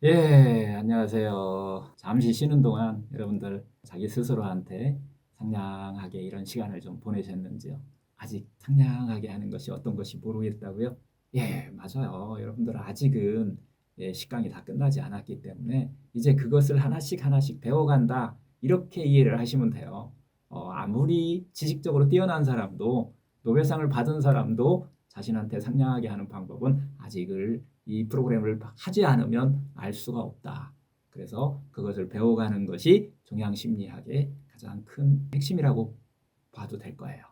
예, 안녕하세요. 잠시 쉬는 동안 여러분들 자기 스스로한테 상냥하게 이런 시간을 좀 보내셨는지요? 아직 상냥하게 하는 것이 어떤 것이 모르겠다고요? 예, 맞아요. 여러분들 아직은 식강이 다 끝나지 않았기 때문에 이제 그것을 하나씩 하나씩 배워간다. 이렇게 이해를 하시면 돼요. 아무리 지식적으로 뛰어난 사람도 노벨상을 받은 사람도 자신한테 상냥하게 하는 방법은 아직을 이 프로그램을 하지 않으면 알 수가 없다. 그래서 그것을 배워가는 것이 종양심리학의 가장 큰 핵심이라고 봐도 될 거예요.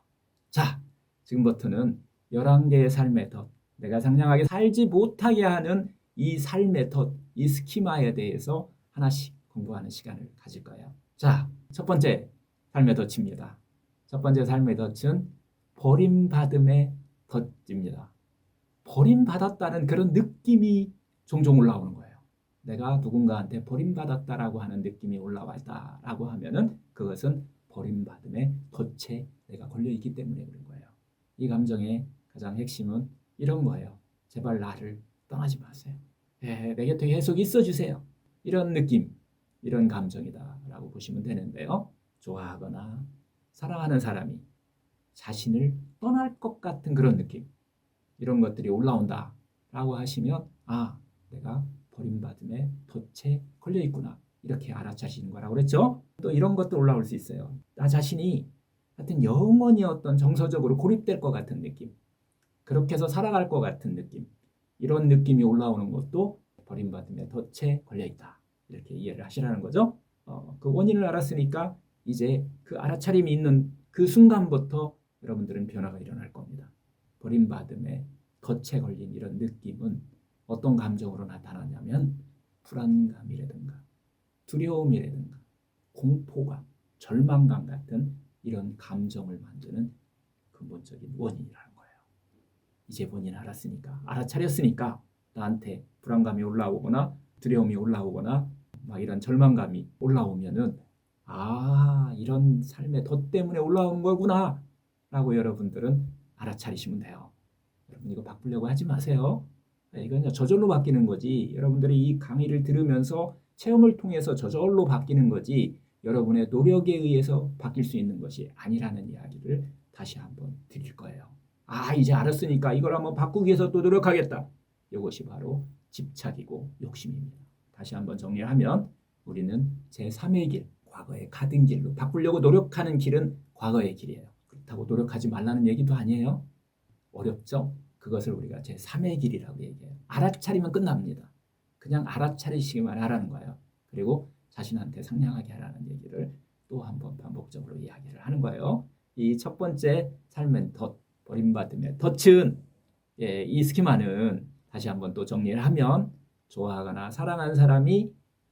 자, 지금부터는 11개의 삶의 덫, 내가 상냥하게 살지 못하게 하는 이 삶의 덫, 이 스키마에 대해서 하나씩 공부하는 시간을 가질 거예요. 자, 첫 번째 삶의 덫입니다. 첫 번째 삶의 덫은 버림받음의 덫입니다. 버림받았다는 그런 느낌이 종종 올라오는 거예요. 내가 누군가한테 버림받았다라고 하는 느낌이 올라왔다라고 하면은 그것은 버림받음의 덫에 내가 걸려있기 때문에 그런 거예요. 이 감정의 가장 핵심은 이런 거예요. 제발 나를 떠나지 마세요. 내 곁에 계속 있어 주세요. 이런 느낌, 이런 감정이다라고 보시면 되는데요. 좋아하거나 사랑하는 사람이 자신을 떠날 것 같은 그런 느낌, 이런 것들이 올라온다라고 하시면 내가 버림받음의 덫에 걸려 있구나 이렇게 알아차시는 거라고 그랬죠. 또 이런 것도 올라올 수 있어요. 나 자신이 하여튼 영원히 어떤 정서적으로 고립될 것 같은 느낌, 그렇게 해서 살아갈 것 같은 느낌, 이런 느낌이 올라오는 것도 버림받음의 덫에 걸려 있다 이렇게 이해를 하시라는 거죠. 그 원인을 알았으니까 이제 그 알아차림이 있는 그 순간부터 여러분들은 변화가 일어날 겁니다. 버림받음의 덫에 걸린 이런 느낌은 어떤 감정으로 나타나냐면 불안감이라든가 두려움이라든가 공포감, 절망감 같은 이런 감정을 만드는 근본적인 원인이라는 거예요. 이제 본인 알았으니까, 알아차렸으니까 나한테 불안감이 올라오거나 두려움이 올라오거나 막 이런 절망감이 올라오면은 이런 삶의 덫 때문에 올라오는 거구나 라고 여러분들은 알아차리시면 돼요. 여러분 이거 바꾸려고 하지 마세요. 이건 저절로 바뀌는 거지. 여러분들이 이 강의를 들으면서 체험을 통해서 저절로 바뀌는 거지 여러분의 노력에 의해서 바뀔 수 있는 것이 아니라는 이야기를 다시 한번 드릴 거예요. 이제 알았으니까 이걸 한번 바꾸기 위해서 또 노력하겠다. 이것이 바로 집착이고 욕심입니다. 다시 한번 정리하면 우리는 제3의 길, 과거에 가던 길로 바꾸려고 노력하는 길은 과거의 길이에요. 그렇다고 노력하지 말라는 얘기도 아니에요. 어렵죠? 그것을 우리가 제3의 길이라고 얘기해요. 알아차리면 끝납니다. 그냥 알아차리시기만 하라는 거예요. 그리고 자신한테 상냥하게 하라는 얘기를 또 한 번 반복적으로 이야기를 하는 거예요. 이 첫 번째 삶의 덫, 버림받음의 덫은 이 스키마는 다시 한번 또 정리를 하면 좋아하거나 사랑하는 사람이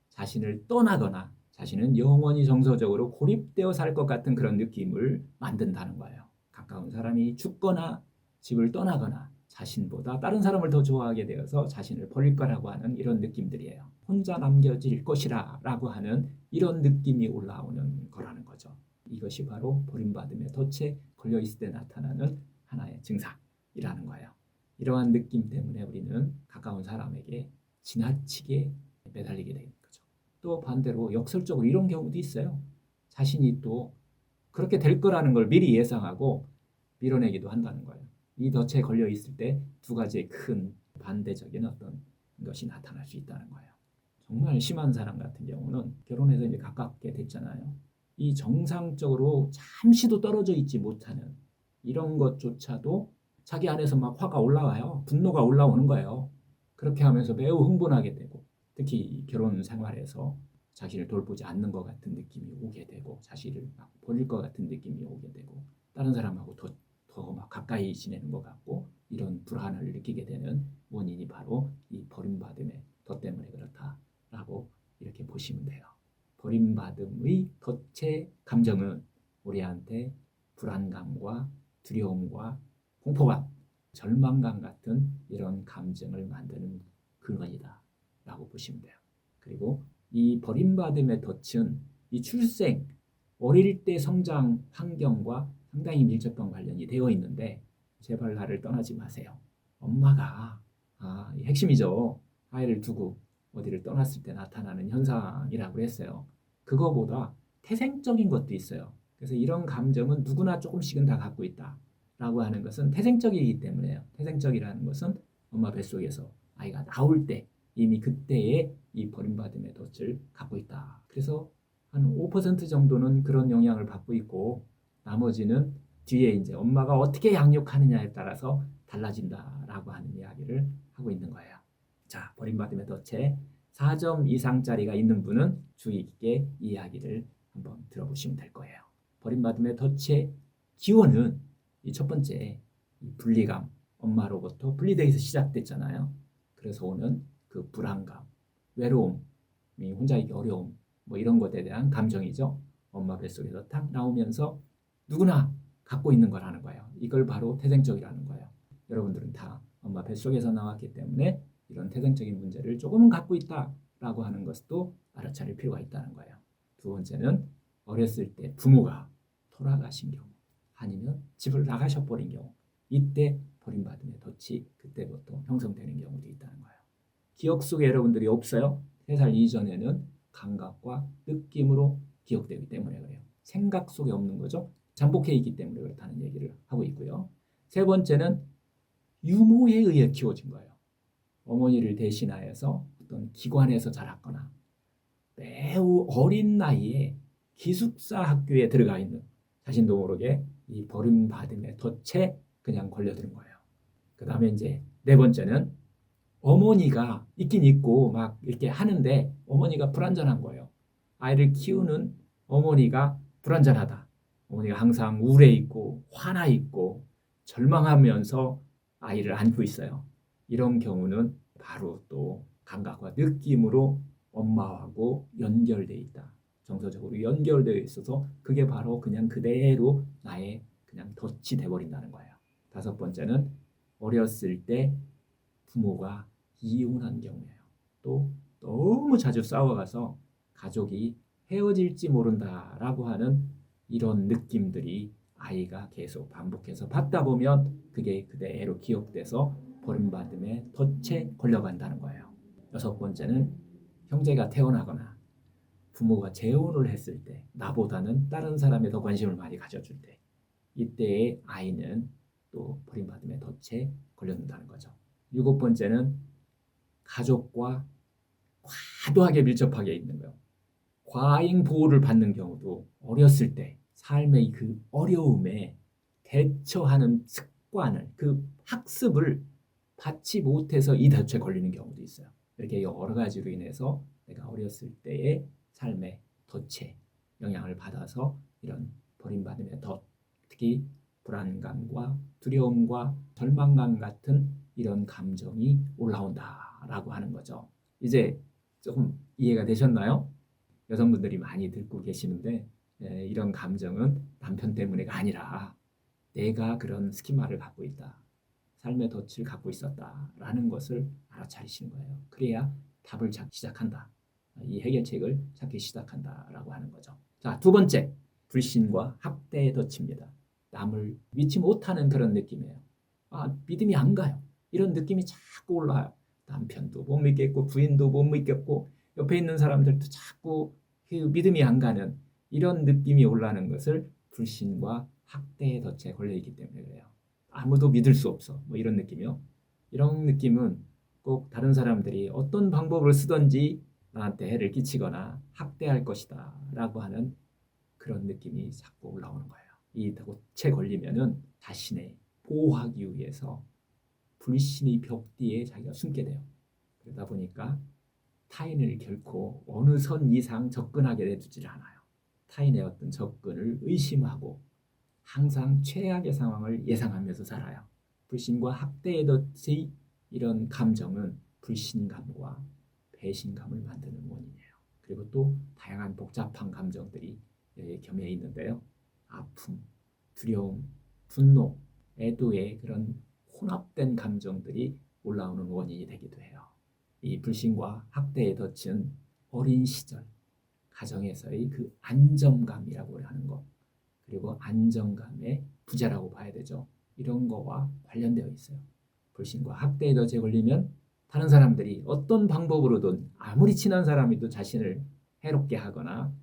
자신을 떠나거나 자신은 영원히 정서적으로 고립되어 살 것 같은 그런 느낌을 만든다는 거예요. 가까운 사람이 죽거나 집을 떠나거나 자신보다 다른 사람을 더 좋아하게 되어서 자신을 버릴 거라고 하는 이런 느낌들이에요. 혼자 남겨질 것이라 라고 하는 이런 느낌이 올라오는 거라는 거죠. 이것이 바로 버림받음의 덫에 걸려있을 때 나타나는 하나의 증상이라는 거예요. 이러한 느낌 때문에 우리는 가까운 사람에게 지나치게 매달리게 되는 거죠. 또 반대로 역설적으로 이런 경우도 있어요. 자신이 또 그렇게 될 거라는 걸 미리 예상하고 밀어내기도 한다는 거예요. 이 덫에 걸려 있을 때 두 가지의 큰 반대적인 어떤 것이 나타날 수 있다는 거예요. 정말 심한 사람 같은 경우는 결혼해서 이제 가깝게 됐잖아요. 이 정상적으로 잠시도 떨어져 있지 못하는 이런 것조차도 자기 안에서 막 화가 올라와요. 분노가 올라오는 거예요. 그렇게 하면서 매우 흥분하게 되고 특히 결혼 생활에서 자신을 돌보지 않는 것 같은 느낌이 오게 되고 자신을 막 버릴 것 같은 느낌이 오게 되고 다른 사람하고 더 막 가까이 지내는 것 같고 이런 불안을 느끼게 되는 원인이 바로 이 버림받음의 덫 때문에 그렇다라고 이렇게 보시면 돼요. 버림받음의 덫의 감정은 우리한테 불안감과 두려움과 공포감, 절망감 같은 이런 감정을 만드는 근원이다 라고 보시면 돼요. 그리고 이 버림받음의 덫은 이 출생, 어릴 때 성장 환경과 상당히 밀접한 관련이 되어 있는데 제발 나를 떠나지 마세요. 엄마가 핵심이죠. 아이를 두고 어디를 떠났을 때 나타나는 현상이라고 했어요. 그거보다 태생적인 것도 있어요. 그래서 이런 감정은 누구나 조금씩은 다 갖고 있다라고 하는 것은 태생적이기 때문에요. 태생적이라는 것은 엄마 뱃속에서 아이가 나올 때 이미 그때의 이 버림받음의 덫을 갖고 있다. 그래서 한 5% 정도는 그런 영향을 받고 있고 나머지는 뒤에 이제 엄마가 어떻게 양육하느냐에 따라서 달라진다라고 하는 이야기를 하고 있는 거예요. 자, 버림받음의 덫에 4점 이상짜리가 있는 분은 주의 깊게 이 이야기를 한번 들어보시면 될 거예요. 버림받음의 덫의 기원은 이 첫 번째 이 분리감, 엄마로부터 분리되어서 시작됐잖아요. 그래서 오는 그 불안감, 외로움, 혼자 있기 어려움, 뭐 이런 것에 대한 감정이죠. 엄마 뱃속에서 탁 나오면서 누구나 갖고 있는 거라는 거예요. 이걸 바로 태생적이라는 거예요. 여러분들은 다 엄마 뱃속에서 나왔기 때문에 이런 태생적인 문제를 조금은 갖고 있다라고 하는 것도 알아차릴 필요가 있다는 거예요. 두 번째는 어렸을 때 부모가 돌아가신 경우 아니면 집을 나가셔버린 경우 이때 버림받음의 덫이 그때부터 형성되는 경우도 있다는 거예요. 기억 속에 여러분들이 없어요? 3살 이전에는 감각과 느낌으로 기억되기 때문에 그래요. 생각 속에 없는 거죠. 잠복해 있기 때문에 그렇다는 얘기를 하고 있고요. 세 번째는 유모에 의해 키워진 거예요. 어머니를 대신하여서 어떤 기관에서 자랐거나 매우 어린 나이에 기숙사 학교에 들어가 있는 자신도 모르게 이 버림받음의 덫에 그냥 걸려드는 거예요. 그 다음에 이제 네 번째는 어머니가 있긴 있고 막 이렇게 하는데 어머니가 불완전한 거예요. 아이를 키우는 어머니가 불완전하다. 어머니가 항상 우울해 있고 화나 있고 절망하면서 아이를 안고 있어요. 이런 경우는 바로 또 감각과 느낌으로 엄마하고 연결되어 있다. 정서적으로 연결되어 있어서 그게 바로 그냥 그대로 나의 그냥 덫이 돼버린다는 거예요. 다섯 번째는 어렸을 때 부모가 이혼한 경우예요. 또 너무 자주 싸워가서 가족이 헤어질지 모른다라고 하는 이런 느낌들이 아이가 계속 반복해서 받다 보면 그게 그대로 기억돼서 버림받음의 덫에 걸려간다는 거예요. 여섯 번째는 형제가 태어나거나 부모가 재혼을 했을 때 나보다는 다른 사람에 더 관심을 많이 가져줄 때 이때의 아이는 또 버림받음의 덫에 걸려든다는 거죠. 일곱 번째는 가족과 과도하게 밀접하게 있는 거예요. 과잉 보호를 받는 경우도 어렸을 때 삶의 그 어려움에 대처하는 습관을 그 학습을 받지 못해서 이 덫에 걸리는 경우도 있어요. 이렇게 여러 가지로 인해서 내가 어렸을 때의 삶의 덫에 영향을 받아서 이런 버림받음의 덫, 특히 불안감과 두려움과 절망감 같은 이런 감정이 올라온다라고 하는 거죠. 이제 조금 이해가 되셨나요? 여성분들이 많이 듣고 계시는데 이런 감정은 남편 때문에가 아니라 내가 그런 스키마를 갖고 있다. 삶의 덫을 갖고 있었다라는 것을 알아차리시는 거예요. 그래야 답을 찾기 시작한다. 이 해결책을 찾기 시작한다라고 하는 거죠. 자, 두 번째, 불신과 학대의 덫입니다. 남을 믿지 못하는 그런 느낌이에요. 아, 믿음이 안 가요. 이런 느낌이 자꾸 올라와요. 남편도 못 믿겠고 부인도 못 믿겠고 옆에 있는 사람들도 자꾸 그 믿음이 안 가는 이런 느낌이 올라오는 것을 불신과 학대의 덫에 걸려있기 때문에 그래요. 아무도 믿을 수 없어. 뭐 이런 느낌이요. 이런 느낌은 꼭 다른 사람들이 어떤 방법을 쓰든지 나한테 해를 끼치거나 학대할 것이다 라고 하는 그런 느낌이 자꾸 올라오는 거예요. 이 덫에 걸리면은 자신의 보호하기 위해서 불신의 벽 뒤에 자기가 숨게 돼요. 그러다 보니까 타인을 결코 어느 선 이상 접근하게 내두질 않아요. 타인의 어떤 접근을 의심하고 항상 최악의 상황을 예상하면서 살아요. 불신과 학대의 덫의 이런 감정은 불신감과 배신감을 만드는 원인이에요. 그리고 또 다양한 복잡한 감정들이 여기에 겸해 있는데요. 아픔, 두려움, 분노, 애도의 그런 혼합된 감정들이 올라오는 원인이 되기도 해요. 이 불신과 학대의 덫은 어린 시절 가정에서의 그 안정감이라고 하는 것 그리고 안정감의 부재라고 봐야 되죠. 이런 거와 관련되어 있어요. 불신과 학대의 덫에 걸리면 다른 사람들이 어떤 방법으로든 아무리 친한 사람이도 자신을 해롭게 하거나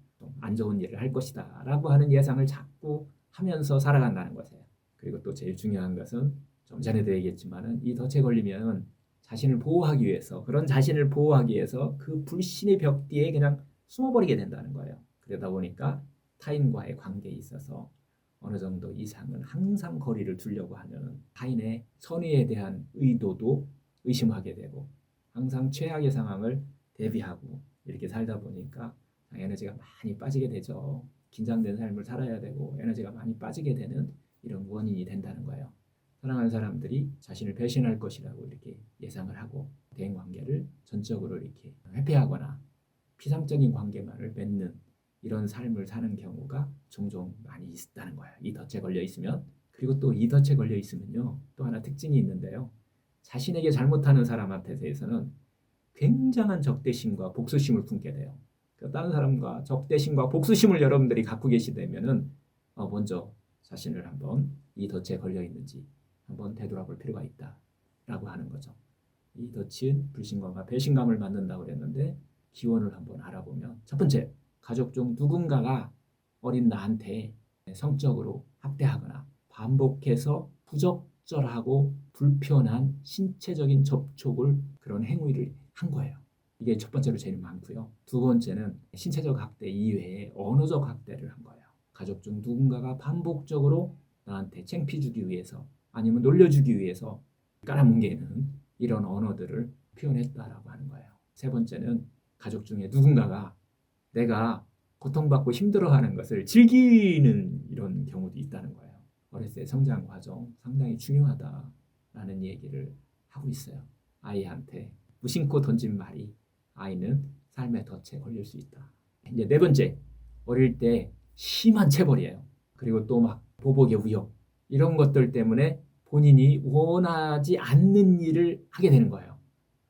안 좋은 일을 할 것이다 라고 하는 예상을 자꾸 하면서 살아간다는 것이에요. 그리고 또 제일 중요한 것은 좀 전에도 얘기했지만은 이 덫에 걸리면 자신을 보호하기 위해서 그런 자신을 보호하기 위해서 그 불신의 벽 뒤에 그냥 숨어버리게 된다는 거예요. 그러다 보니까 타인과의 관계에 있어서 어느 정도 이상은 항상 거리를 두려고 하면 타인의 선의에 대한 의도도 의심하게 되고 항상 최악의 상황을 대비하고 이렇게 살다 보니까 에너지가 많이 빠지게 되죠. 긴장된 삶을 살아야 되고 에너지가 많이 빠지게 되는 이런 원인이 된다는 거예요. 사랑하는 사람들이 자신을 배신할 것이라고 이렇게 예상을 하고 대인관계를 전적으로 이렇게 회피하거나 피상적인 관계만을 맺는 이런 삶을 사는 경우가 종종 많이 있다는 거예요. 이 덫에 걸려 있으면. 그리고 또 이 덫에 걸려 있으면요. 또 하나 특징이 있는데요. 자신에게 잘못하는 사람한테 대해서는 굉장한 적대심과 복수심을 품게 돼요. 다른 사람과 적대심과 복수심을 여러분들이 갖고 계시다면은 먼저 자신을 한번 이 덫에 걸려 있는지 한번 되돌아볼 필요가 있다라고 하는 거죠. 이 덫은 불신감과 배신감을 만든다고 그랬는데 기원을 한번 알아보면 첫 번째, 가족 중 누군가가 어린 나한테 성적으로 학대하거나 반복해서 부적절하고 불편한 신체적인 접촉을 그런 행위를 한 거예요. 이게 첫 번째로 제일 많고요. 두 번째는 신체적 학대 이외에 언어적 학대를 한 거예요. 가족 중 누군가가 반복적으로 나한테 창피 주기 위해서 아니면 놀려주기 위해서 깔아뭉개는 이런 언어들을 표현했다라고 하는 거예요. 세 번째는 가족 중에 누군가가 내가 고통받고 힘들어하는 것을 즐기는 이런 경우도 있다는 거예요. 어렸을 때 성장 과정 상당히 중요하다라는 얘기를 하고 있어요. 아이한테 무심코 던진 말이 아이는 삶의 덫에 걸릴 수 있다. 이제 네 번째, 어릴 때 심한 체벌이에요. 그리고 또 막 보복의 위협 이런 것들 때문에 본인이 원하지 않는 일을 하게 되는 거예요.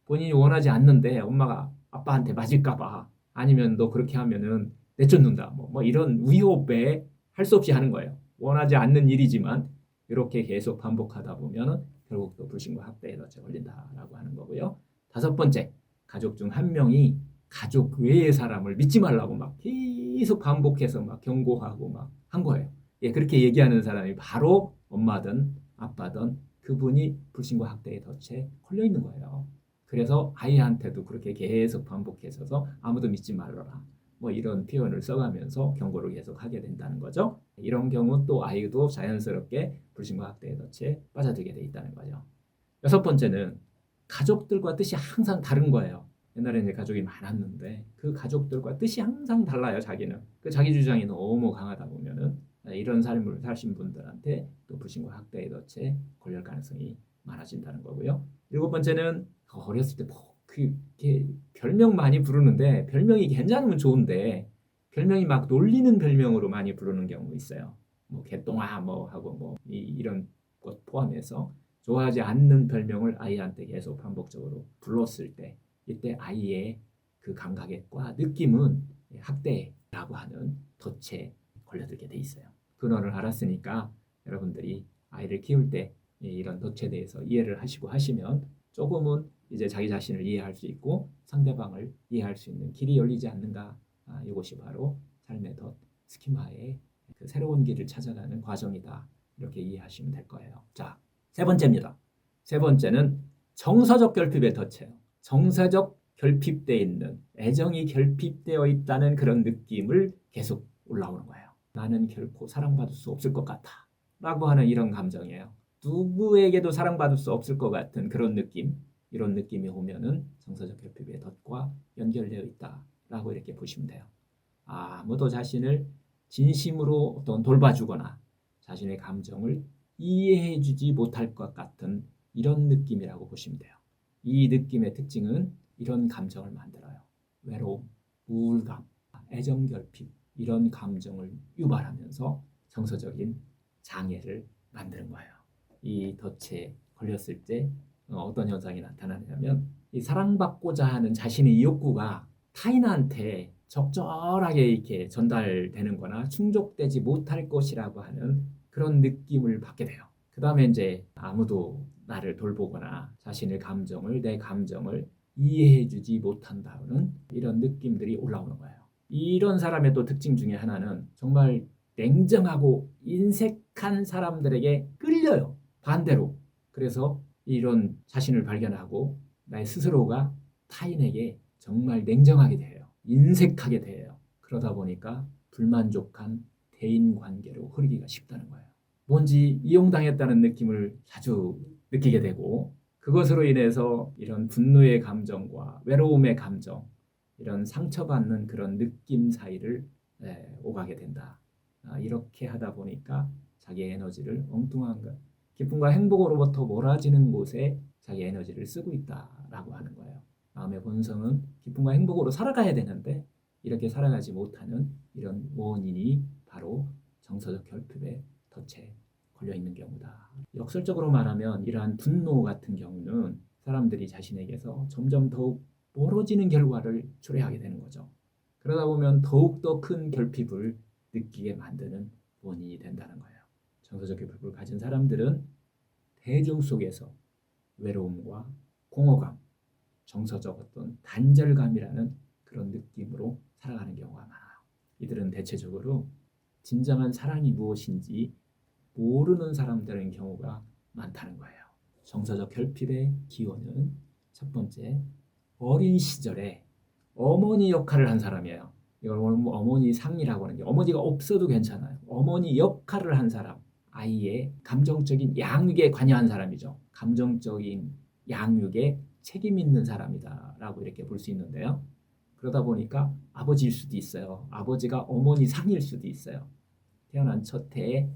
본인이 원하지 않는데 엄마가 아빠한테 맞을까 봐 아니면 너 그렇게 하면은 내쫓는다 뭐 이런 위협에 할 수 없이 하는 거예요. 원하지 않는 일이지만 이렇게 계속 반복하다 보면 결국 또 불신과 학대에 덫에 걸린다라고 하는 거고요. 다섯 번째, 가족 중 한 명이 가족 외의 사람을 믿지 말라고 막 계속 반복해서 막 경고하고 막 한 거예요. 예, 그렇게 얘기하는 사람이 바로 엄마든 아빠든 그분이 불신과 학대의 덫에 걸려 있는 거예요. 그래서 아이한테도 그렇게 계속 반복해서 아무도 믿지 말아라. 뭐 이런 표현을 써가면서 경고를 계속 하게 된다는 거죠. 이런 경우 또 아이도 자연스럽게 불신과 학대의 덫에 빠져들게 돼 있다는 거죠. 여섯 번째는 가족들과 뜻이 항상 다른 거예요. 옛날에 이제 가족이 많았는데 그 가족들과 뜻이 항상 달라요. 자기는 그 자기 주장이 너무 강하다 보면은 이런 삶을 사신 분들한테 또 불신과 학대의 덫에 걸릴 가능성이 많아진다는 거고요. 일곱 번째는 어렸을 때 뭐 그게 별명 많이 부르는데 별명이 괜찮으면 좋은데 별명이 막 놀리는 별명으로 많이 부르는 경우 있어요. 뭐 개똥아 뭐 하고 뭐 이런 것 포함해서 좋아하지 않는 별명을 아이한테 계속 반복적으로 불렀을 때 이때 아이의 그 감각과 느낌은 학대라고 하는 덫에 걸려들게 돼 있어요. 근원을 알았으니까 여러분들이 아이를 키울 때 이런 덫에 대해서 이해를 하시고 하시면 조금은 이제 자기 자신을 이해할 수 있고 상대방을 이해할 수 있는 길이 열리지 않는가. 이것이 바로 삶의 덫 스키마의 그 새로운 길을 찾아가는 과정이다. 이렇게 이해하시면 될 거예요. 자, 세 번째입니다. 세 번째는 정서적 결핍의 덫이에요. 정서적 결핍되어 있는 애정이 결핍되어 있다는 그런 느낌을 계속 올라오는 거예요. 나는 결코 사랑받을 수 없을 것 같아 라고 하는 이런 감정이에요. 누구에게도 사랑받을 수 없을 것 같은 그런 느낌, 이런 느낌이 오면은 정서적 결핍의 덫과 연결되어 있다라고 이렇게 보시면 돼요. 아무도 자신을 진심으로 어떤 돌봐주거나 자신의 감정을 이해해주지 못할 것 같은 이런 느낌이라고 보시면 돼요. 이 느낌의 특징은 이런 감정을 만들어요. 외로움, 우울감, 애정결핍 이런 감정을 유발하면서 정서적인 장애를 만드는 거예요. 이 덫에 걸렸을 때 어떤 현상이 나타나냐면 이 사랑받고자 하는 자신의 욕구가 타인한테 적절하게 이렇게 전달되는 거나 충족되지 못할 것이라고 하는 그런 느낌을 받게 돼요. 그 다음에 이제 아무도 나를 돌보거나 자신의 감정을, 내 감정을 이해해주지 못한다는 이런 느낌들이 올라오는 거예요. 이런 사람의 또 특징 중에 하나는 정말 냉정하고 인색한 사람들에게 끌려요. 반대로. 그래서 이런 자신을 발견하고 나의 스스로가 타인에게 정말 냉정하게 돼요. 인색하게 돼요. 그러다 보니까 불만족한 대인관계로 흐르기가 쉽다는 거예요. 뭔지 이용당했다는 느낌을 자주 느끼게 되고, 그것으로 인해서 이런 분노의 감정과 외로움의 감정, 이런 상처받는 그런 느낌 사이를 오가게 된다. 이렇게 하다 보니까 자기의 에너지를 엉뚱한 것, 기쁨과 행복으로부터 몰아지는 곳에 자기 에너지를 쓰고 있다라고 하는 거예요. 마음의 본성은 기쁨과 행복으로 살아가야 되는데 이렇게 살아가지 못하는 이런 원인이 바로 정서적 결핍에 덫에 걸려 있는 경우다. 역설적으로 말하면 이러한 분노 같은 경우는 사람들이 자신에게서 점점 더욱 멀어지는 결과를 초래하게 되는 거죠. 그러다 보면 더욱더 큰 결핍을 느끼게 만드는 원인이 된다는 거예요. 정서적 결핍을 가진 사람들은 대중 속에서 외로움과 공허감, 정서적 어떤 단절감이라는 그런 느낌으로 살아가는 경우가 많아요. 이들은 대체적으로 진정한 사랑이 무엇인지 모르는 사람들인 경우가 많다는 거예요. 정서적 결핍의 기원은 첫 번째, 어린 시절에 어머니 역할을 한 사람이에요. 이걸 어머니 상이라고 하는 게, 어머니가 없어도 괜찮아요. 어머니 역할을 한 사람, 아이의 감정적인 양육에 관여한 사람이죠. 감정적인 양육에 책임 있는 사람이다라고 이렇게 볼 수 있는데요. 그러다 보니까 아버지일 수도 있어요. 아버지가 어머니 상일 수도 있어요. 태어난 첫 해에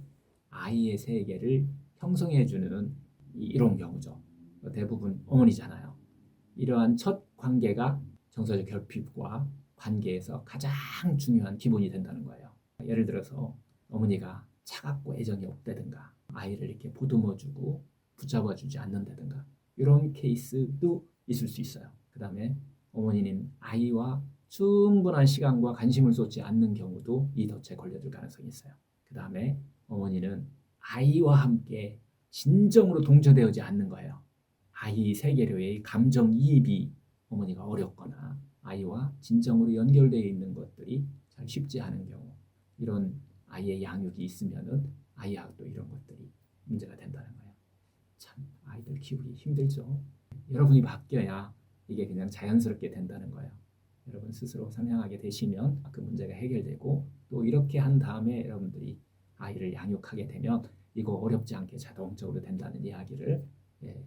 아이의 세계를 형성해주는 이런 경우죠. 대부분 어머니잖아요. 이러한 첫 관계가 정서적 결핍과 관계에서 가장 중요한 기본이 된다는 거예요. 예를 들어서 어머니가 차갑고 애정이 없다든가, 아이를 이렇게 보듬어주고 붙잡아주지 않는다든가, 이런 케이스도 있을 수 있어요. 그 다음에 어머니는 아이와 충분한 시간과 관심을 쏟지 않는 경우도 이 덫에 걸려들 가능성이 있어요. 그 다음에 어머니는 아이와 함께 진정으로 동조되지 않는 거예요. 아이 세계로의 감정이입이 어머니가 어렵거나 아이와 진정으로 연결되어 있는 것들이 잘 쉽지 않은 경우, 이런 아이의 양육이 있으면은 아이하고 또 이런 것들이 문제가 된다는 거예요. 참 아이들 키우기 힘들죠. 여러분이 바뀌어야 이게 그냥 자연스럽게 된다는 거예요. 여러분 스스로 상냥하게 되시면 그 문제가 해결되고, 또 이렇게 한 다음에 여러분들이 아이를 양육하게 되면 이거 어렵지 않게 자동적으로 된다는 이야기를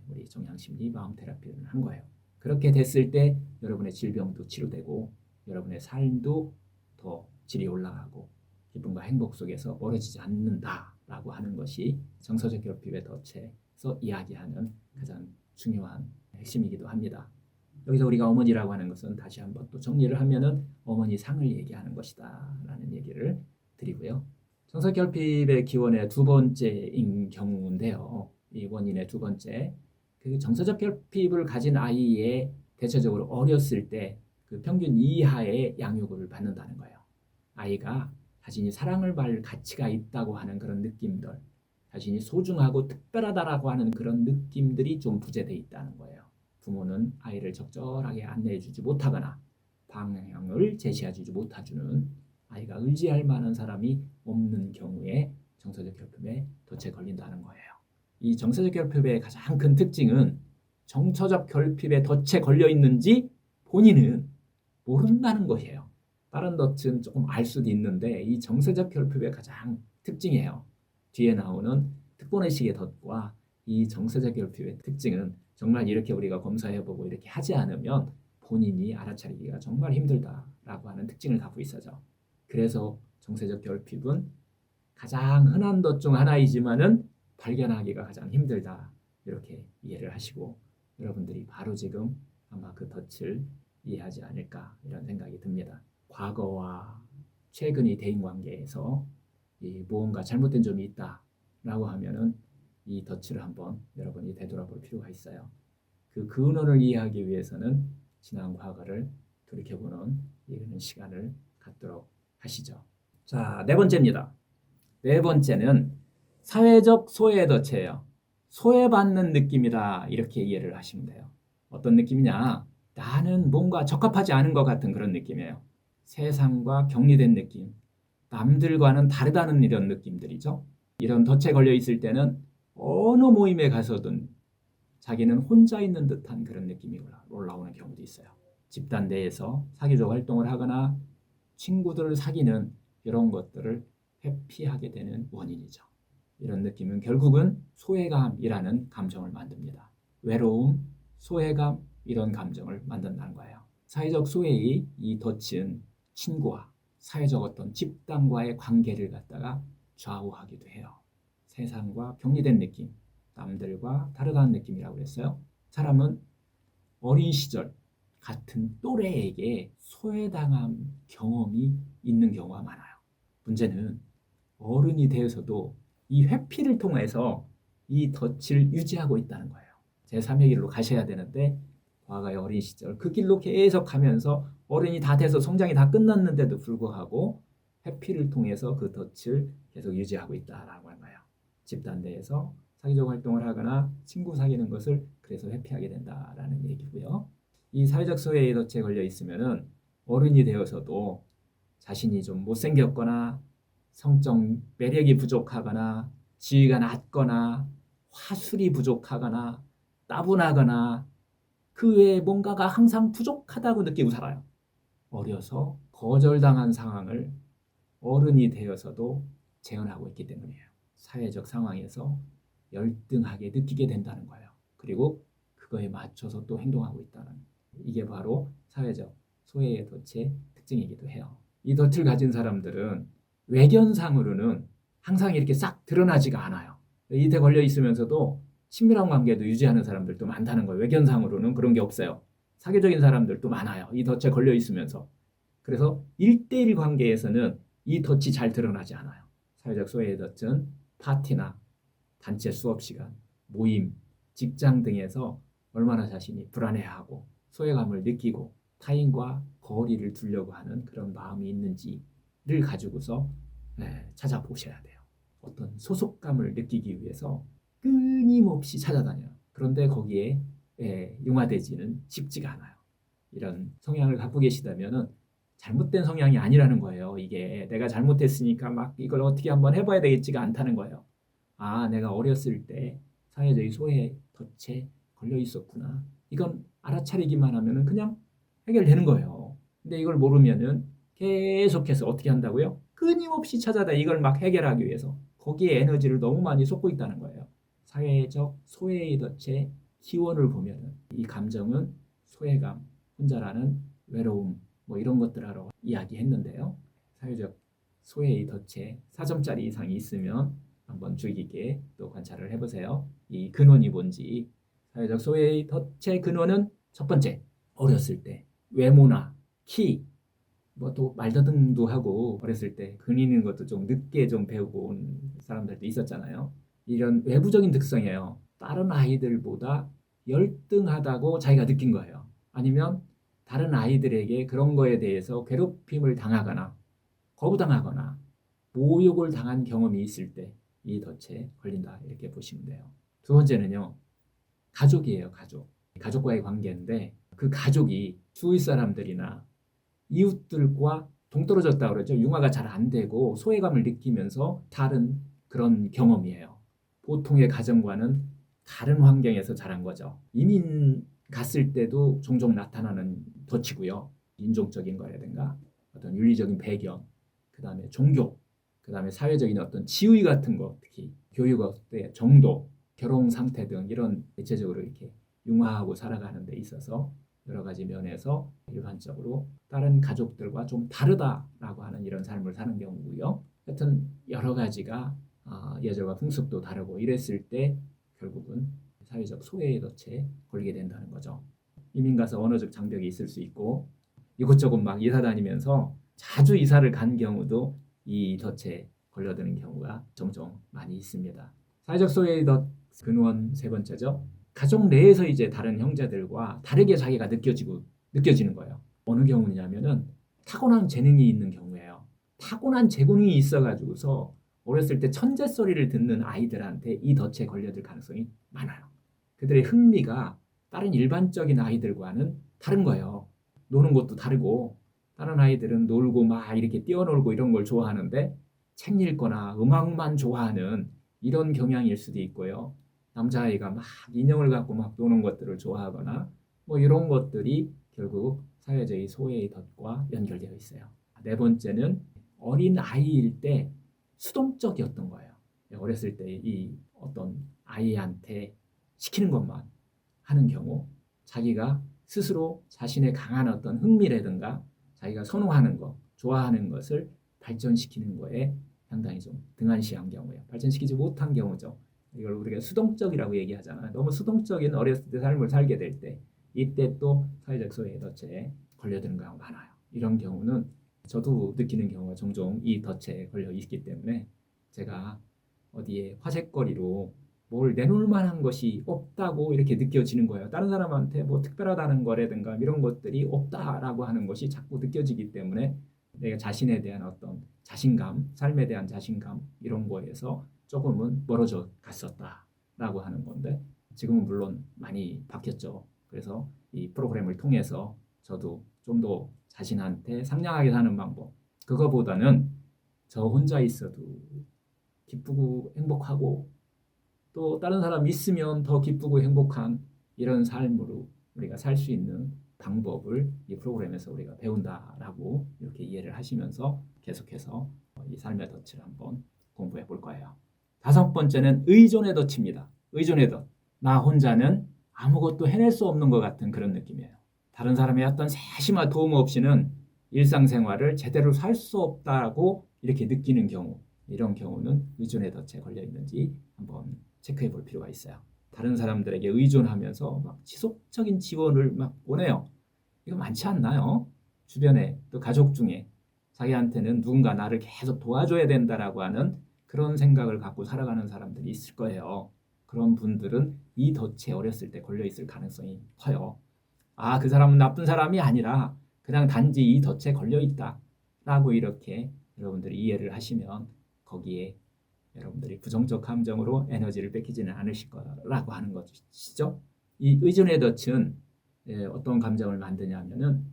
우리 정향심리 마음 테라피는 한 거예요. 그렇게 됐을 때 여러분의 질병도 치료되고 여러분의 삶도 더 질이 올라가고 기쁨과 행복 속에서 멀어지지 않는다라고 하는 것이 정서적 결핍의 덫에서 이야기하는 가장 중요한 핵심이기도 합니다. 여기서 우리가 어머니라고 하는 것은 다시 한번 또 정리를 하면은 어머니 상을 얘기하는 것이다 라는 얘기를 드리고요. 정서적 결핍의 기원의 두 번째인 경우인데요. 이 원인의 두 번째, 그 정서적 결핍을 가진 아이의 대체적으로 어렸을 때 그 평균 이하의 양육을 받는다는 거예요. 아이가 자신이 사랑을 받을 가치가 있다고 하는 그런 느낌들, 자신이 소중하고 특별하다라고 하는 그런 느낌들이 좀 부재되어 있다는 거예요. 부모는 아이를 적절하게 안내해주지 못하거나 방향을 제시해주지 못해주는, 아이가 의지할 만한 사람이 없는 경우에 정서적 결핍에 덫에 걸린다는 거예요. 이 정서적 결핍의 가장 큰 특징은 정서적 결핍에 덫에 걸려 있는지 본인은 모른다는 것이에요. 다른 덫은 조금 알 수도 있는데 이 정서적 결핍의 가장 특징이에요. 뒤에 나오는 특권의식의 덫과 이 정서적 결핍의 특징은 정말 이렇게 우리가 검사해보고 이렇게 하지 않으면 본인이 알아차리기가 정말 힘들다라고 하는 특징을 갖고 있어죠. 그래서 정서적 결핍은 가장 흔한 덫 중 하나이지만은 발견하기가 가장 힘들다, 이렇게 이해를 하시고 여러분들이 바로 지금 아마 그 덫을 이해하지 않을까 이런 생각이 듭니다. 과거와 최근의 대인관계에서 이 무언가 잘못된 점이 있다라고 하면은 이 덫을 한번 여러분이 되돌아볼 필요가 있어요. 그 근원을 이해하기 위해서는 지난 과거를 돌이켜보는 이런 시간을 갖도록 하시죠. 자, 네 번째입니다. 네 번째는 사회적 소외의 덫이에요. 소외받는 느낌이다 이렇게 이해를 하시면 돼요. 어떤 느낌이냐? 나는 뭔가 적합하지 않은 것 같은 그런 느낌이에요. 세상과 격리된 느낌, 남들과는 다르다는 이런 느낌들이죠. 이런 덫에 걸려 있을 때는 어느 모임에 가서든 자기는 혼자 있는 듯한 그런 느낌이 올라오는 경우도 있어요. 집단 내에서 사교적 활동을 하거나 친구들을 사귀는 이런 것들을 회피하게 되는 원인이죠. 이런 느낌은 결국은 소외감이라는 감정을 만듭니다. 외로움, 소외감 이런 감정을 만든다는 거예요. 사회적 소외의 이 덫은 친구와 사회적 어떤 집단과의 관계를 갖다가 좌우하기도 해요. 세상과 격리된 느낌, 남들과 다르다는 느낌이라고 그랬어요. 사람은 어린 시절 같은 또래에게 소외당한 경험이 있는 경우가 많아요. 문제는 어른이 되어서도 이 회피를 통해서 이 덫을 유지하고 있다는 거예요. 제3의 길로 가셔야 되는데 과거의 어린 시절 그 길로 계속 가면서 어른이 다 돼서 성장이 다 끝났는데도 불구하고 회피를 통해서 그 덫을 계속 유지하고 있다라고 하는 거예요. 집단 내에서 사회적 활동을 하거나 친구 사귀는 것을 그래서 회피하게 된다라는 얘기고요. 이 사회적 소외의 덫에 걸려 있으면은 어른이 되어서도 자신이 좀 못생겼거나 성적 매력이 부족하거나 지위가 낮거나 화술이 부족하거나 따분하거나 그 외에 뭔가가 항상 부족하다고 느끼고 살아요. 어려서 거절당한 상황을 어른이 되어서도 재현하고 있기 때문이에요. 사회적 상황에서 열등하게 느끼게 된다는 거예요. 그리고 그거에 맞춰서 또 행동하고 있다는 이게 바로 사회적 소외의 덫의 특징이기도 해요. 이 덫을 가진 사람들은 외견상으로는 항상 이렇게 싹 드러나지가 않아요. 이때 걸려 있으면서도 친밀한 관계도 유지하는 사람들도 많다는 거예요. 외견상으로는 그런 게 없어요. 사교적인 사람들도 많아요. 이 덫에 걸려 있으면서. 그래서 1대1 관계에서는 이 덫이 잘 드러나지 않아요. 사회적 소외의 덫은 파티나 단체 수업 시간, 모임, 직장 등에서 얼마나 자신이 불안해하고 소외감을 느끼고 타인과 거리를 두려고 하는 그런 마음이 있는지를 가지고서 찾아보셔야 돼요. 어떤 소속감을 느끼기 위해서 끊임없이 찾아다녀요. 그런데 거기에 융화되지는 쉽지가 않아요. 이런 성향을 갖고 계시다면은 잘못된 성향이 아니라는 거예요. 이게 내가 잘못했으니까 막 이걸 어떻게 한번 해봐야 되겠지가 않다는 거예요. 아, 내가 어렸을 때 사회적인 소외 덫에 걸려 있었구나. 이건 알아차리기만 하면은 그냥 해결되는 거예요. 근데 이걸 모르면은 계속해서 어떻게 한다고요? 끊임없이 찾아다 이걸 막 해결하기 위해서 거기에 에너지를 너무 많이 쏟고 있다는 거예요. 사회적 소외의 덫의 기원을 보면은 이 감정은 소외감, 혼자라는 외로움 뭐 이런 것들하러 이야기했는데요. 사회적 소외의 덫에 4점짜리 이상이 있으면 한번 주의 깊게 또 관찰을 해보세요. 이 근원이 뭔지. 사회적 소외의 덫의 근원은 첫 번째, 어렸을 때 외모나 키, 뭐 또 말더듬도 하고 어렸을 때 그리는 것도 좀 늦게 좀 배우고 온 사람들도 있었잖아요. 이런 외부적인 특성이에요. 다른 아이들보다 열등하다고 자기가 느낀 거예요. 아니면 다른 아이들에게 그런 거에 대해서 괴롭힘을 당하거나 거부당하거나 모욕을 당한 경험이 있을 때 이 덫에 걸린다 이렇게 보시면 돼요. 두 번째는요. 가족이에요. 가족. 가족과의 관계인데 그 가족이 주위 사람들이나 이웃들과 동떨어졌다 그러죠. 융화가 잘 안 되고 소외감을 느끼면서 다른 그런 경험이에요. 보통의 가정과는 다른 환경에서 자란 거죠. 이민 갔을 때도 종종 나타나는 덫이고요. 인종적인 거라든가 어떤 윤리적인 배경, 그 다음에 종교, 그 다음에 사회적인 어떤 지위 같은 거, 특히 교육의 정도, 결혼 상태 등 이런 대체적으로 이렇게 융화하고 살아가는 데 있어서 여러 가지 면에서 일반적으로 다른 가족들과 좀 다르다라고 하는 이런 삶을 사는 경우고요. 하여튼 여러 가지가 예절과 풍습도 다르고 이랬을 때 결국은 사회적 소외의 덫에 걸리게 된다는 거죠. 이민 가서 언어적 장벽이 있을 수 있고 이곳저곳 막 이사 다니면서 자주 이사를 간 경우도 이 덫에 걸려드는 경우가 종종 많이 있습니다. 사회적 소외의 덫 근원 세 번째죠. 가족 내에서 이제 다른 형제들과 다르게 자기가 느껴지는 거예요. 어느 경우냐면은 타고난 재능이 있는 경우예요. 타고난 재능이 있어가지고서 어렸을 때 천재 소리를 듣는 아이들한테 이 덫에 걸려들 가능성이 많아요. 그들의 흥미가 다른 일반적인 아이들과는 다른 거예요. 노는 것도 다르고 다른 아이들은 놀고 막 이렇게 뛰어놀고 이런 걸 좋아하는데 책 읽거나 음악만 좋아하는 이런 경향일 수도 있고요. 남자아이가 막 인형을 갖고 막 노는 것들을 좋아하거나 뭐 이런 것들이 결국 사회적인 소외의 덫과 연결되어 있어요. 네 번째는 어린 아이일 때 수동적이었던 거예요. 어렸을 때 이 어떤 아이한테 시키는 것만 하는 경우 자기가 스스로 자신의 강한 어떤 흥미라든가 자기가 선호하는 것, 좋아하는 것을 발전시키는 거에 상당히 좀 등한시한 경우예요. 발전시키지 못한 경우죠. 이걸 우리가 수동적이라고 얘기하잖아요. 너무 수동적인 어렸을 때 삶을 살게 될 때 이때 또 사회적 소외의 덫에 걸려드는 경우가 많아요. 이런 경우는 저도 느끼는 경우가 종종 이 덫에 걸려 있기 때문에 제가 어디에 화제거리로 뭘 내놓을 만한 것이 없다고 이렇게 느껴지는 거예요. 다른 사람한테 뭐 특별하다는 거라든가 이런 것들이 없다라고 하는 것이 자꾸 느껴지기 때문에 내가 자신에 대한 어떤 자신감, 삶에 대한 자신감 이런 거에서 조금은 멀어져 갔었다라고 하는 건데 지금은 물론 많이 바뀌었죠. 그래서 이 프로그램을 통해서 저도 좀 더 자신한테 상냥하게 사는 방법 그거보다는 저 혼자 있어도 기쁘고 행복하고 또 다른 사람 있으면 더 기쁘고 행복한 이런 삶으로 우리가 살 수 있는 방법을 이 프로그램에서 우리가 배운다라고 이렇게 이해를 하시면서 계속해서 이 삶의 덫을 한번 공부해 볼 거예요. 다섯 번째는 의존의 덫입니다. 의존의 덫. 나 혼자는 아무것도 해낼 수 없는 것 같은 그런 느낌이에요. 다른 사람의 어떤 세심한 도움 없이는 일상생활을 제대로 살 수 없다고 이렇게 느끼는 경우 이런 경우는 의존의 덫에 걸려 있는지 한번 체크해 볼 필요가 있어요. 다른 사람들에게 의존하면서 막 지속적인 지원을 막 원해요. 이거 많지 않나요? 주변에 또 가족 중에 자기한테는 누군가 나를 계속 도와줘야 된다라고 하는 그런 생각을 갖고 살아가는 사람들이 있을 거예요. 그런 분들은 이 덫에 어렸을 때 걸려 있을 가능성이 커요. 아, 그 사람은 나쁜 사람이 아니라 그냥 단지 이 덫에 걸려 있다라고 이렇게 여러분들이 이해를 하시면 거기에 여러분들이 부정적 감정으로 에너지를 뺏기지는 않으실 거라고 하는 것이죠. 이 의존의 덫은 어떤 감정을 만드냐면은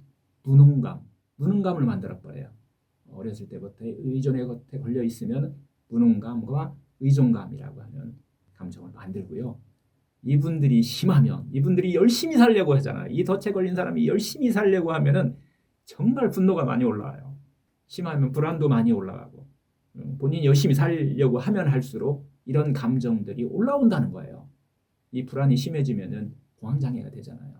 무능감을 만들어 버려요. 어렸을 때부터 의존의 덫에 걸려 있으면 무능감과 의존감이라고 하는 감정을 만들고요. 이분들이 심하면 이분들이 열심히 살려고 하잖아요. 이 덫에 걸린 사람이 열심히 살려고 하면은 정말 분노가 많이 올라와요. 심하면 불안도 많이 올라가고 본인이 열심히 살려고 하면 할수록 이런 감정들이 올라온다는 거예요. 이 불안이 심해지면은 공황장애가 되잖아요.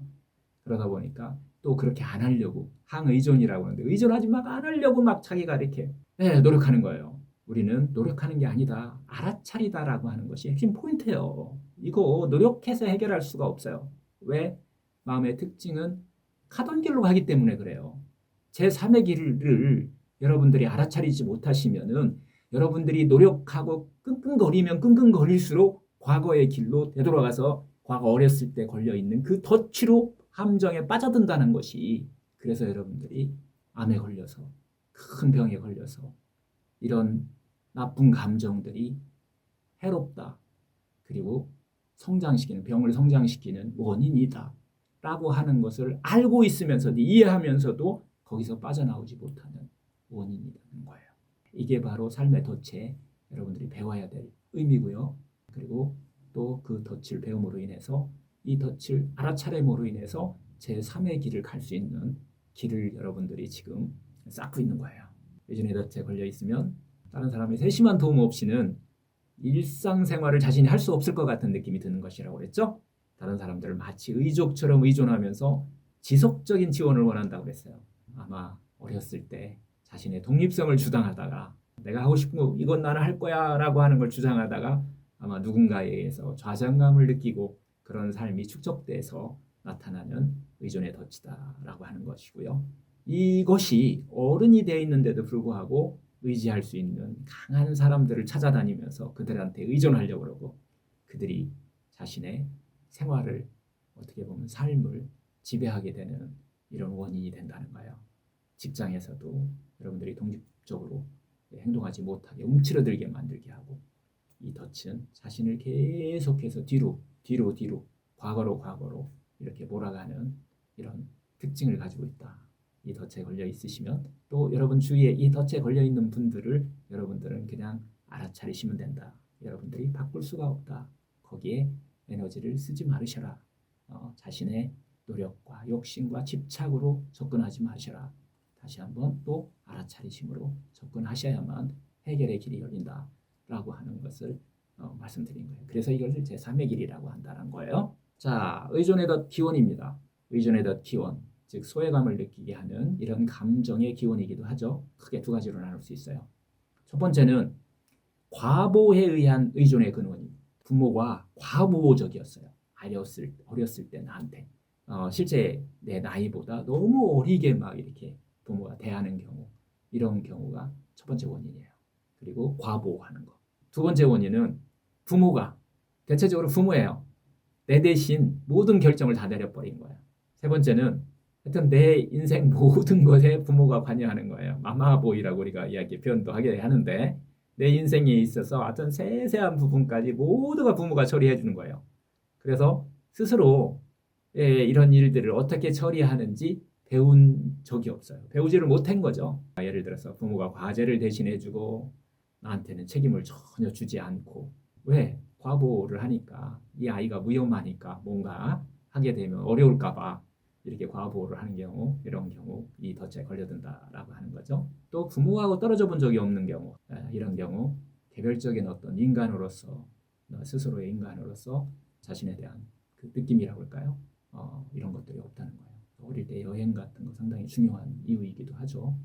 그러다 보니까 또 그렇게 안 하려고 항의존이라고 하는데 의존하지 막 안 하려고 막 자기가 이렇게 노력하는 거예요. 우리는 노력하는 게 아니다. 알아차리다라고 하는 것이 핵심 포인트예요. 이거 노력해서 해결할 수가 없어요. 왜? 마음의 특징은 가던 길로 가기 때문에 그래요. 제3의 길을 여러분들이 알아차리지 못하시면은 여러분들이 노력하고 끙끙거리면 끙끙거릴수록 과거의 길로 되돌아가서 과거 어렸을 때 걸려있는 그 덫으로 함정에 빠져든다는 것이 그래서 여러분들이 암에 걸려서 큰 병에 걸려서 이런 나쁜 감정들이 해롭다. 그리고 병을 성장시키는 원인이다. 라고 하는 것을 알고 있으면서도 이해하면서도 거기서 빠져나오지 못하는 원인이라는 거예요. 이게 바로 삶의 덫에 여러분들이 배워야 될 의미고요. 그리고 또 그 덫을 배움으로 인해서 이 덫을 알아차림으로 인해서 제3의 길을 갈 수 있는 길을 여러분들이 지금 쌓고 있는 거예요. 의존의 덫에 걸려 있으면 다른 사람의 세심한 도움 없이는 일상생활을 자신이 할 수 없을 것 같은 느낌이 드는 것이라고 그랬죠. 다른 사람들을 마치 의족처럼 의존하면서 지속적인 지원을 원한다고 그랬어요. 아마 어렸을 때 자신의 독립성을 주장하다가 내가 하고 싶은 거 이건 나는 할 거야 라고 하는 걸 주장하다가 아마 누군가에 의해서 좌절감을 느끼고 그런 삶이 축적돼서 나타나는 의존의 덫이다 라고 하는 것이고요. 이것이 어른이 되어 있는데도 불구하고 의지할 수 있는 강한 사람들을 찾아다니면서 그들한테 의존하려고 그러고 그들이 자신의 생활을 어떻게 보면 삶을 지배하게 되는 이런 원인이 된다는 거예요. 직장에서도 여러분들이 독립적으로 행동하지 못하게 움츠러들게 만들게 하고, 이 덫은 자신을 계속해서 뒤로 과거로 이렇게 몰아가는 이런 특징을 가지고 있다. 이 덫에 걸려 있으시면, 또 여러분 주위에 이 덫에 걸려 있는 분들을 여러분들은 그냥 알아차리시면 된다. 여러분들이 바꿀 수가 없다. 거기에 에너지를 쓰지 말으셔라. 자신의 노력과 욕심과 집착으로 접근하지 마셔라. 다시 한번 또 알아차리심으로 접근하셔야만 해결의 길이 열린다라고 하는 것을 말씀드린 거예요. 그래서 이걸 제3의 길이라고 한다는 거예요. 자, 의존의 덫 기원입니다. 의존의 덫 기원, 즉 소외감을 느끼게 하는 이런 감정의 기원이기도 하죠. 크게 두 가지로 나눌 수 있어요. 첫 번째는 과보에 의한 의존의 근원이, 부모가 과보적이었어요. 어렸을 때 나한테 실제 내 나이보다 너무 어리게 막 이렇게 부모가 대하는 경우, 이런 경우가 첫 번째 원인이에요. 그리고 과보하는 거. 두 번째 원인은 부모가, 대체적으로 부모예요. 내 대신 모든 결정을 다 내려버린 거예요. 세 번째는 하여튼 내 인생 모든 것에 부모가 관여하는 거예요. 마마보이라고 우리가 이야기 표현도 하게 하는데, 내 인생에 있어서 어떤 세세한 부분까지 모두가 부모가 처리해 주는 거예요. 그래서 스스로 이런 일들을 어떻게 처리하는지 배운 적이 없어요. 배우지를 못한 거죠. 예를 들어서 부모가 과제를 대신해 주고 나한테는 책임을 전혀 주지 않고, 왜? 과보를 하니까, 이 아이가 위험하니까 뭔가 하게 되면 어려울까 봐 이렇게 과보를 하는 경우, 이런 경우 이 덫에 걸려든다라고 하는 거죠. 또 부모하고 떨어져 본 적이 없는 경우, 이런 경우 개별적인 어떤 인간으로서, 스스로의 인간으로서 자신에 대한 그 느낌이라고 할까요? 이런 것들이 없다는 거예요. 어릴 때 여행 같은 거 상당히 중요한 이유이기도 하죠.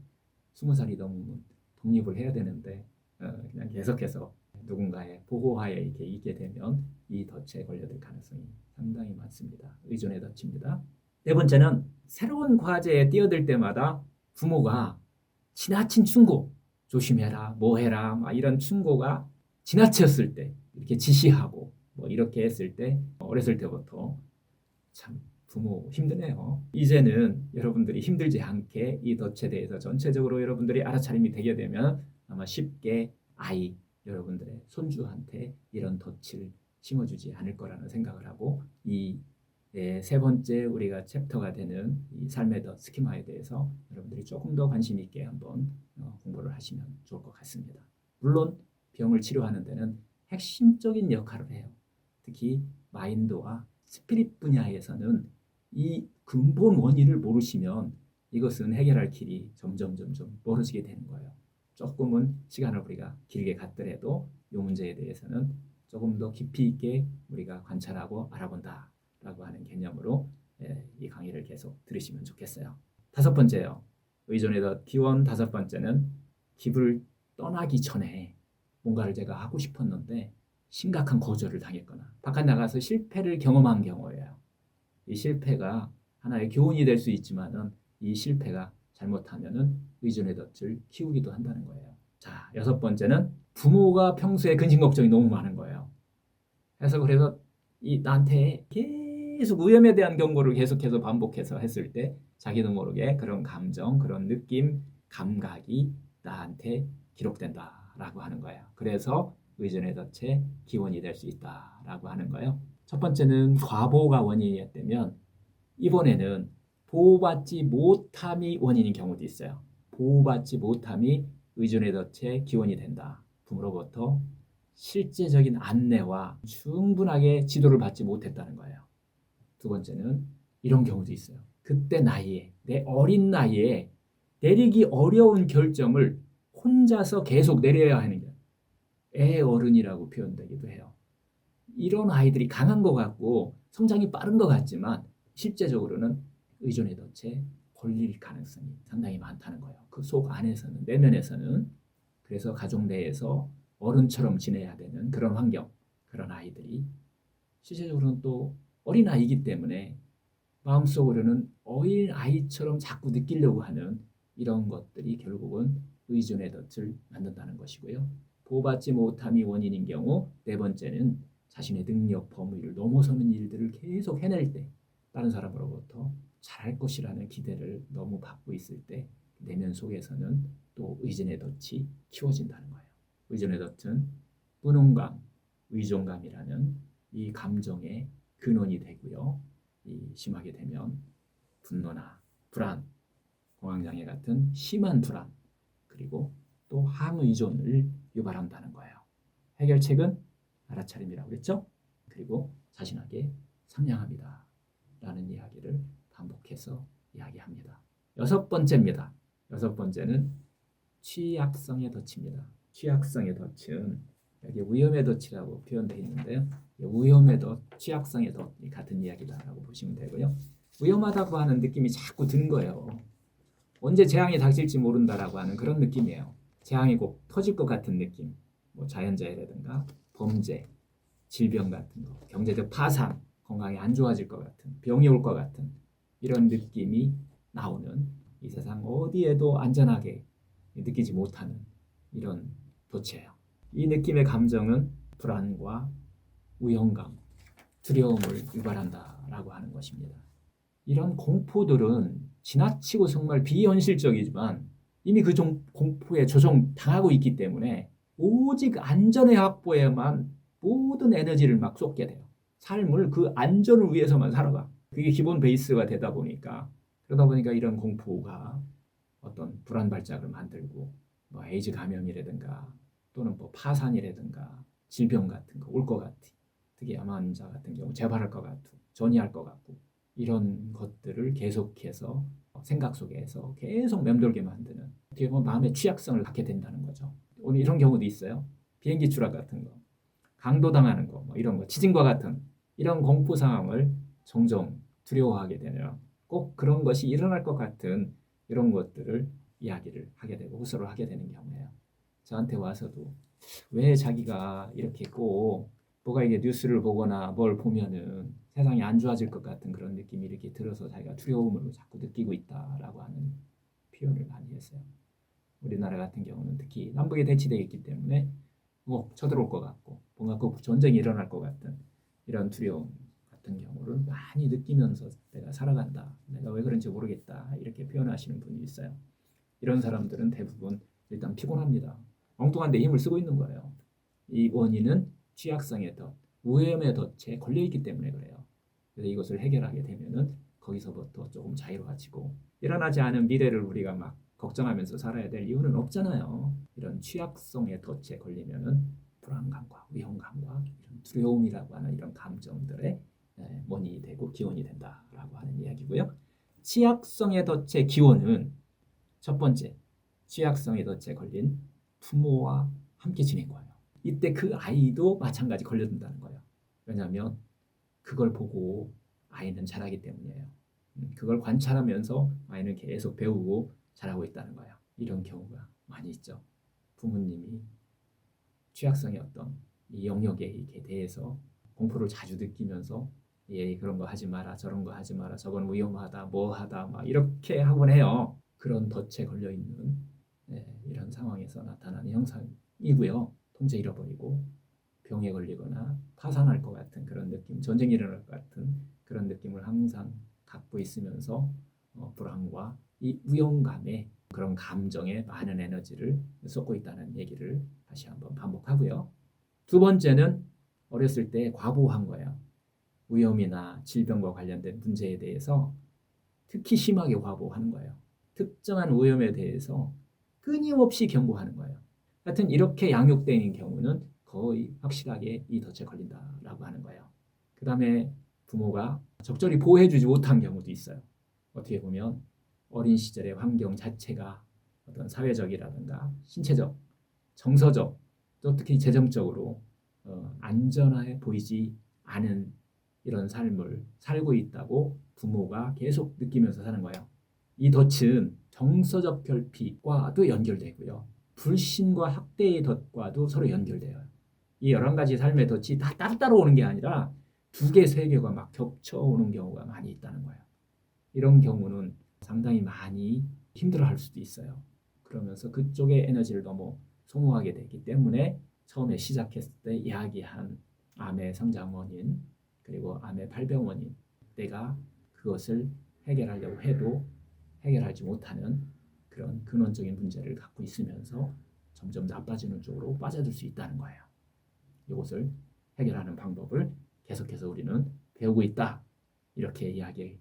20살이 넘으면 독립을 해야 되는데 그냥 계속해서 누군가의 보호하에 이렇게 있게 되면 이 덫에 걸려들 가능성이 상당히 많습니다. 의존의 덫입니다. 네 번째는 새로운 과제에 뛰어들 때마다 부모가 지나친 충고, 조심해라, 뭐 해라, 막 이런 충고가 지나쳤을 때, 이렇게 지시하고 뭐 이렇게 했을 때, 어렸을 때부터 참 부모 힘드네요. 이제는 여러분들이 힘들지 않게 이 덫에 대해서 전체적으로 여러분들이 알아차림이 되게 되면 아마 쉽게 여러분들의 손주한테 이런 덫을 심어주지 않을 거라는 생각을 하고, 이 세 번째 우리가 챕터가 되는 이 삶의 덫 스키마에 대해서 여러분들이 조금 더 관심 있게 한번 공부를 하시면 좋을 것 같습니다. 물론 병을 치료하는 데는 핵심적인 역할을 해요. 특히 마인드와 스피릿 분야에서는 이 근본 원인을 모르시면 이것은 해결할 길이 점점 멀어지게 되는 거예요. 조금은 시간을 우리가 길게 갖더라도 이 문제에 대해서는 조금 더 깊이 있게 우리가 관찰하고 알아본다라고 하는 개념으로 이 강의를 계속 들으시면 좋겠어요. 다섯 번째요. 의존의 덫 기원 다섯 번째는 집을 떠나기 전에 뭔가를 제가 하고 싶었는데 심각한 거절을 당했거나 바깥 나가서 실패를 경험한 경우예요. 이 실패가 하나의 교훈이 될 수 있지만은 이 실패가 잘못하면은 의존의 덫을 키우기도 한다는 거예요. 자, 여섯 번째는 부모가 평소에 근심 걱정이 너무 많은 거예요. 그래서 나한테 계속 위험에 대한 경고를 계속해서 반복해서 했을 때 자기도 모르게 그런 감정, 그런 느낌, 감각이 나한테 기록된다라고 하는 거예요. 그래서 의존의 덫의 기원이 될 수 있다라고 하는 거예요. 첫 번째는 과보가 원인이었다면, 이번에는 보호받지 못함이 원인인 경우도 있어요. 보호받지 못함이 의존의 덫의 기원이 된다. 부모로부터 실제적인 안내와 충분하게 지도를 받지 못했다는 거예요. 두 번째는 이런 경우도 있어요. 그때 나이에, 내 어린 나이에 내리기 어려운 결정을 혼자서 계속 내려야 하는 게 애어른이라고 표현되기도 해요. 이런 아이들이 강한 것 같고 성장이 빠른 것 같지만 실제적으로는 의존의 덫에 걸릴 가능성이 상당히 많다는 거예요. 그 속 안에서는, 내면에서는. 그래서 가족 내에서 어른처럼 지내야 되는 그런 환경, 그런 아이들이 실제적으로는 또 어린아이이기 때문에 마음속으로는 어린아이처럼 자꾸 느끼려고 하는 이런 것들이 결국은 의존의 덫을 만든다는 것이고요. 보호받지 못함이 원인인 경우, 네 번째는 자신의 능력 범위를 넘어서는 일들을 계속 해낼 때, 다른 사람으로부터 잘할 것이라는 기대를 너무 받고 있을 때 내면 속에서는 또 의존의 덫이 키워진다는 거예요. 의존의 덫은 분홍감, 의존감이라는 이 감정의 근원이 되고요. 이 심하게 되면 분노나 불안, 공황장애 같은 심한 불안, 그리고 또 항의존을 유발한다는 거예요. 해결책은 알아차림이라고 그랬죠? 그리고 자신에게 상냥합니다. 라는 이야기를 반복해서 이야기합니다. 여섯 번째입니다. 여섯 번째는 취약성의 덫입니다. 취약성의 덫은 여기 위험의 덫이라고 표현되어 있는데요. 위험의 덫, 취약성의 덫이 같은 이야기다라고 보시면 되고요. 위험하다고 하는 느낌이 자꾸 든 거예요. 언제 재앙이 닥칠지 모른다라고 하는 그런 느낌이에요. 재앙이 꼭 터질 것 같은 느낌. 뭐 자연재해라든가 범죄, 질병 같은 거, 경제적 파산, 건강이 안 좋아질 것 같은, 병이 올 것 같은 이런 느낌이 나오는 이 세상 어디에도 안전하게 느끼지 못하는 이런 덫이에요. 이 느낌의 감정은 불안과 우영감, 두려움을 유발한다라고 하는 것입니다. 이런 공포들은 지나치고 정말 비현실적이지만 이미 그 공포에 조종당하고 있기 때문에 오직 안전의 확보에만 모든 에너지를 막 쏟게 돼요. 삶을 그 안전을 위해서만 살아가. 그게 기본 베이스가 되다 보니까 그러다 보니까 이런 공포가 어떤 불안 발작을 만들고 뭐 에이즈 감염이라든가 또는 뭐 파산이라든가 질병 같은 거 올 것 같아. 특히 암 환자 같은 경우 재발할 것 같고 전이할 것 같고 이런 것들을 계속해서 생각 속에서 계속 맴돌게 만드는 어떻게 보면 마음의 취약성을 갖게 된다는 거죠. 오늘 이런 경우도 있어요. 비행기 추락 같은 거, 강도당하는 거, 뭐 이런 거, 지진과 같은 이런 공포 상황을 종종 두려워하게 되면 꼭 그런 것이 일어날 것 같은 이런 것들을 이야기를 하게 되고 호소를 하게 되는 경우예요. 저한테 와서도 왜 자기가 이렇게 꼭 뭐가 이게 뉴스를 보거나 뭘 보면은 세상이 안 좋아질 것 같은 그런 느낌이 이렇게 들어서 자기가 두려움을 자꾸 느끼고 있다라고 하는 표현을 많이 했어요. 우리나라 같은 경우는 특히 남북이 대치되어 있기 때문에 뭐 쳐들어올 것 같고 뭔가 그 전쟁이 일어날 것 같은 이런 두려움 같은 경우를 많이 느끼면서 내가 살아간다. 내가 왜 그런지 모르겠다. 이렇게 표현하시는 분이 있어요. 이런 사람들은 대부분 일단 피곤합니다. 엉뚱한 데 힘을 쓰고 있는 거예요. 이 원인은 취약성의 덫, 우염의 덫에 걸려있기 때문에 그래요. 그래서 이것을 해결하게 되면은 거기서부터 조금 자유로워지고 일어나지 않은 미래를 우리가 막 걱정하면서 살아야 될 이유는 없잖아요. 이런 취약성의 덫에 걸리면은 불안감과 위험감과 이런 두려움이라고 하는 이런 감정들의 원인이 되고 기원이 된다라고 하는 이야기고요. 취약성의 덫의 기원은 첫 번째, 취약성의 덫에 걸린 부모와 함께 지낸 거예요. 이때 그 아이도 마찬가지 걸려든다는 거예요. 왜냐하면 그걸 보고 아이는 자라기 때문이에요. 그걸 관찰하면서 아이는 계속 배우고 자라고 있다는 거예요. 이런 경우가 많이 있죠. 부모님이 취약성의 어떤 이 영역에 대해서 공포를 자주 느끼면서 예 그런 거 하지 마라 저런 거 하지 마라 저건 위험하다 뭐하다 막 이렇게 하곤 해요. 그런 덫에 걸려 있는 이런 상황에서 나타나는 현상이고요. 통제 잃어버리고 병에 걸리거나 파산할 것 같은 그런 느낌, 전쟁이 일어날 것 같은 그런 느낌을 항상 갖고 있으면서 불안과 이 우영감에 그런 감정에 많은 에너지를 쏟고 있다는 얘기를 다시 한번 반복하고요. 두 번째는 어렸을 때 과보한 거예요. 위험이나 질병과 관련된 문제에 대해서 특히 심하게 과보하는 거예요. 특정한 위험에 대해서 끊임없이 경고하는 거예요. 하여튼 이렇게 양육되는 경우는 거의 확실하게 이 덫에 걸린다라고 하는 거예요. 그 다음에 부모가 적절히 보호해주지 못한 경우도 있어요. 어떻게 보면 어린 시절의 환경 자체가 어떤 사회적이라든가 신체적, 정서적, 또 특히 재정적으로 안전해 보이지 않은 이런 삶을 살고 있다고 부모가 계속 느끼면서 사는 거예요. 이 덫은 정서적 결핍과도 연결되고요. 불신과 학대의 덫과도 서로 연결돼요. 이 11가지 삶의 덫이 다 따로따로 오는 게 아니라 두 개, 세 개가 막 겹쳐오는 경우가 많이 있다는 거예요. 이런 경우는 상당히 많이 힘들어할 수도 있어요. 그러면서 그쪽에 에너지를 너무 소모하게 되기 때문에 처음에 시작했을 때 이야기한 암의 성장 원인 그리고 암의 발병 원인 내가 그것을 해결하려고 해도 해결하지 못하는 그런 근원적인 문제를 갖고 있으면서 점점 나빠지는 쪽으로 빠져들 수 있다는 거예요. 이것을 해결하는 방법을 계속해서 우리는 배우고 있다. 이렇게 이야기해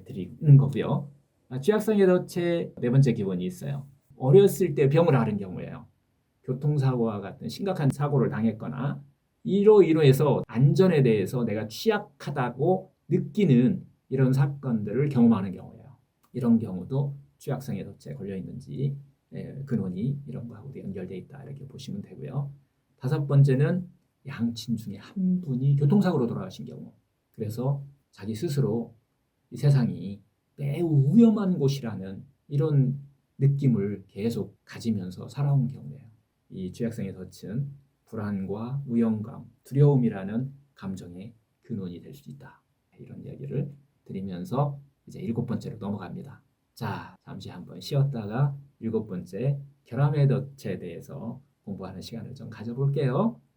드리는 거고요. 취약성의 덫의 네 번째 기본이 있어요. 어렸을 때 병을 앓은 경우예요. 교통사고와 같은 심각한 사고를 당했거나 이로 인해서 안전에 대해서 내가 취약하다고 느끼는 이런 사건들을 경험하는 경우예요. 이런 경우도 취약성의 덫에 걸려 있는지 근원이 이런 거하고도 연결되어 있다 이렇게 보시면 되고요. 다섯 번째는 양친 중에 한 분이 교통사고로 돌아가신 경우. 그래서 자기 스스로 이 세상이 매우 위험한 곳이라는 이런 느낌을 계속 가지면서 살아온 경우예요. 이 취약성의 덫은 불안과 위험감, 두려움이라는 감정의 근원이 될 수 있다. 이런 이야기를 드리면서 이제 일곱 번째로 넘어갑니다. 자, 잠시 한번 쉬었다가 일곱 번째 결함의 덫에 대해서 공부하는 시간을 좀 가져볼게요.